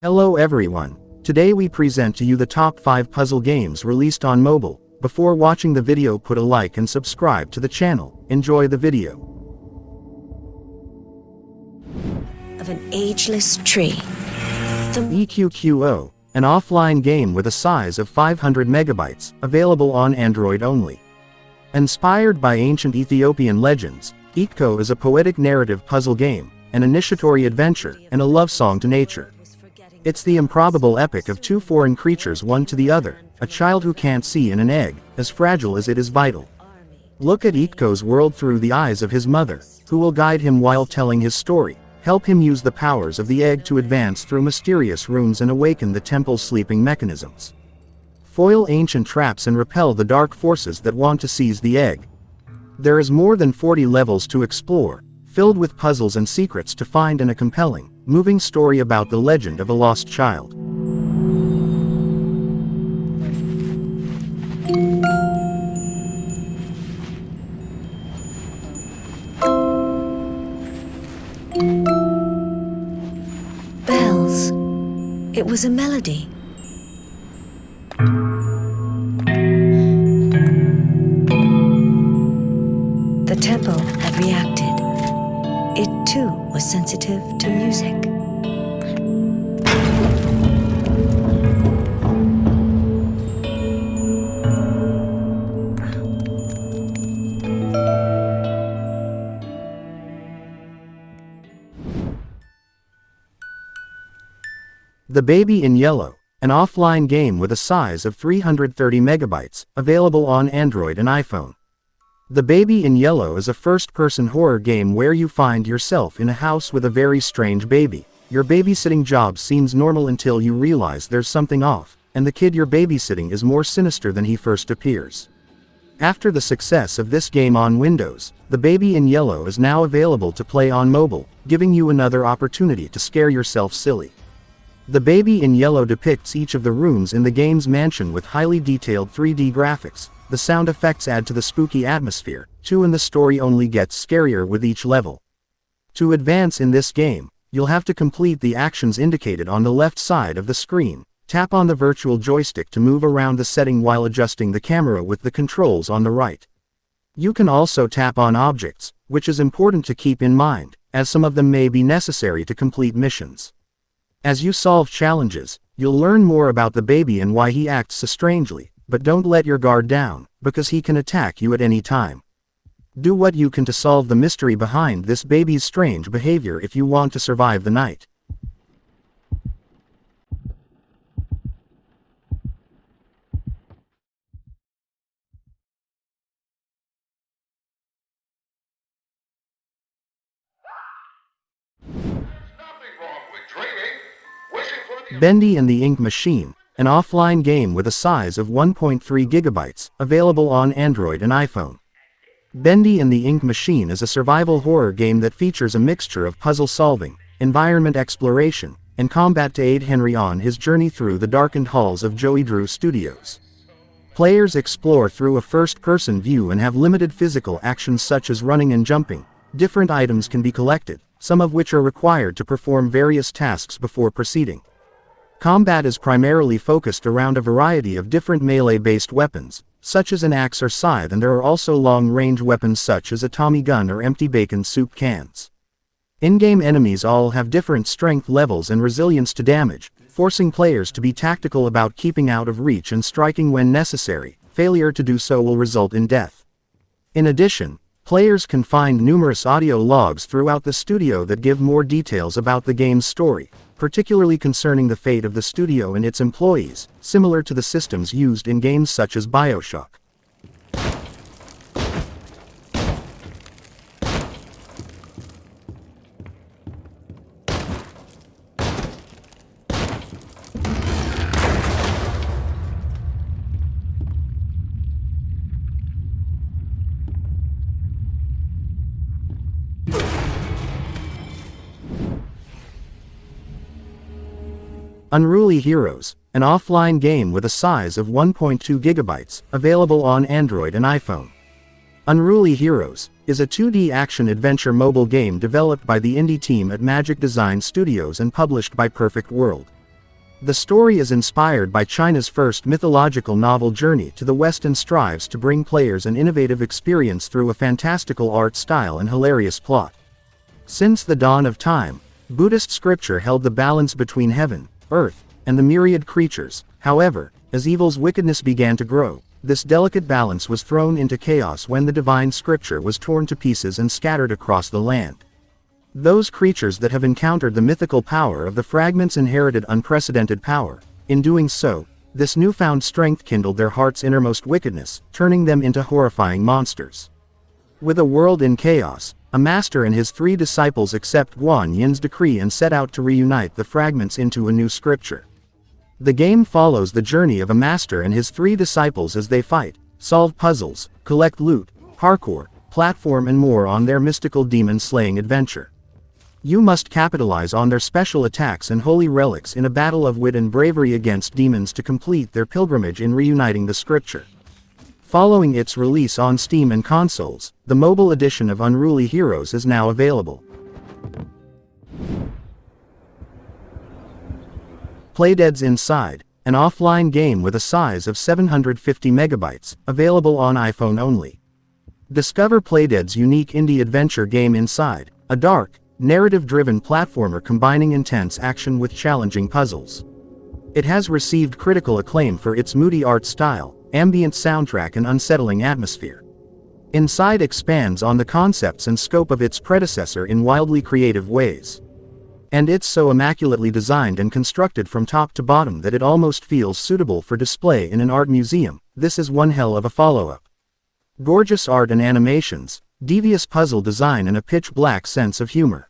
Hello everyone. Today we present to you the top 5 puzzle games released on mobile. Before watching the video, put a like and subscribe to the channel. Enjoy the video. Of an ageless tree. EQQO, an offline game with a size of 500 megabytes, available on Android only. Inspired by ancient Ethiopian legends, EQQO is a poetic narrative puzzle game, an initiatory adventure, and a love song to nature. It's the improbable epic of two foreign creatures, one to the other, a child who can't see in an egg, as fragile as it is vital. Look at EQQO's world through the eyes of his mother, who will guide him while telling his story, help him use the powers of the egg to advance through mysterious runes and awaken the temple's sleeping mechanisms. Foil ancient traps and repel the dark forces that want to seize the egg. There is more than 40 levels to explore, filled with puzzles and secrets to find, and a compelling, moving story about the legend of a lost child. Bells. It was a melody. The temple had reacted. It too was sensitive to music. The Baby in Yellow, an offline game with a size of 330 megabytes, available on Android and iPhone. The Baby in Yellow is a first-person horror game where you find yourself in a house with a very strange baby. Your babysitting job seems normal until you realize there's something off, and the kid you're babysitting is more sinister than he first appears. After the success of this game on Windows, The Baby in Yellow is now available to play on mobile, giving you another opportunity to scare yourself silly. The Baby in Yellow depicts each of the rooms in the game's mansion with highly detailed 3D graphics. The sound effects add to the spooky atmosphere, too, and the story only gets scarier with each level. To advance in this game, you'll have to complete the actions indicated on the left side of the screen. Tap on the virtual joystick to move around the setting while adjusting the camera with the controls on the right. You can also tap on objects, which is important to keep in mind, as some of them may be necessary to complete missions. As you solve challenges, you'll learn more about the baby and why he acts so strangely. But don't let your guard down, because he can attack you at any time. Do what you can to solve the mystery behind this baby's strange behavior if you want to survive the night. Bendy and the Ink Machine, an offline game with a size of 1.3 gigabytes, available on Android and iPhone. Bendy and the Ink Machine is a survival horror game that features a mixture of puzzle solving, environment exploration, and combat to aid Henry on his journey through the darkened halls of Joey Drew Studios. Players explore through a first-person view and have limited physical actions such as running and jumping. Different items can be collected, some of which are required to perform various tasks before proceeding. Combat is primarily focused around a variety of different melee-based weapons, such as an axe or scythe, and there are also long-range weapons such as a Tommy gun or empty bacon soup cans. In-game enemies all have different strength levels and resilience to damage, forcing players to be tactical about keeping out of reach and striking when necessary. Failure to do so will result in death. In addition, players can find numerous audio logs throughout the studio that give more details about the game's story, particularly concerning the fate of the studio and its employees, similar to the systems used in games such as BioShock. Unruly Heroes, an offline game with a size of 1.2 gigabytes, available on Android and iPhone. Unruly Heroes is a 2D action-adventure mobile game developed by the indie team at Magic Design Studios and published by Perfect World. The story is inspired by China's first mythological novel Journey to the West and strives to bring players an innovative experience through a fantastical art style and hilarious plot. Since the dawn of time, Buddhist scripture held the balance between heaven, earth, and the myriad creatures. However, as evil's wickedness began to grow, this delicate balance was thrown into chaos when the divine scripture was torn to pieces and scattered across the land. Those creatures that have encountered the mythical power of the fragments inherited unprecedented power. In doing so, this newfound strength kindled their heart's innermost wickedness, turning them into horrifying monsters. With a world in chaos, a master and his 3 disciples accept Guan Yin's decree and set out to reunite the fragments into a new scripture. The game follows the journey of a master and his 3 disciples as they fight, solve puzzles, collect loot, parkour, platform and more on their mystical demon-slaying adventure. You must capitalize on their special attacks and holy relics in a battle of wit and bravery against demons to complete their pilgrimage in reuniting the scripture. Following its release on Steam and consoles, the mobile edition of Unruly Heroes is now available. Playdead's Inside, an offline game with a size of 750 megabytes, available on iPhone only. Discover Playdead's unique indie adventure game Inside, a dark, narrative-driven platformer combining intense action with challenging puzzles. It has received critical acclaim for its moody art style, ambient soundtrack and unsettling atmosphere. Inside expands on the concepts and scope of its predecessor in wildly creative ways. And it's so immaculately designed and constructed from top to bottom that it almost feels suitable for display in an art museum. This is one hell of a follow-up. Gorgeous art and animations, devious puzzle design and a pitch-black sense of humor.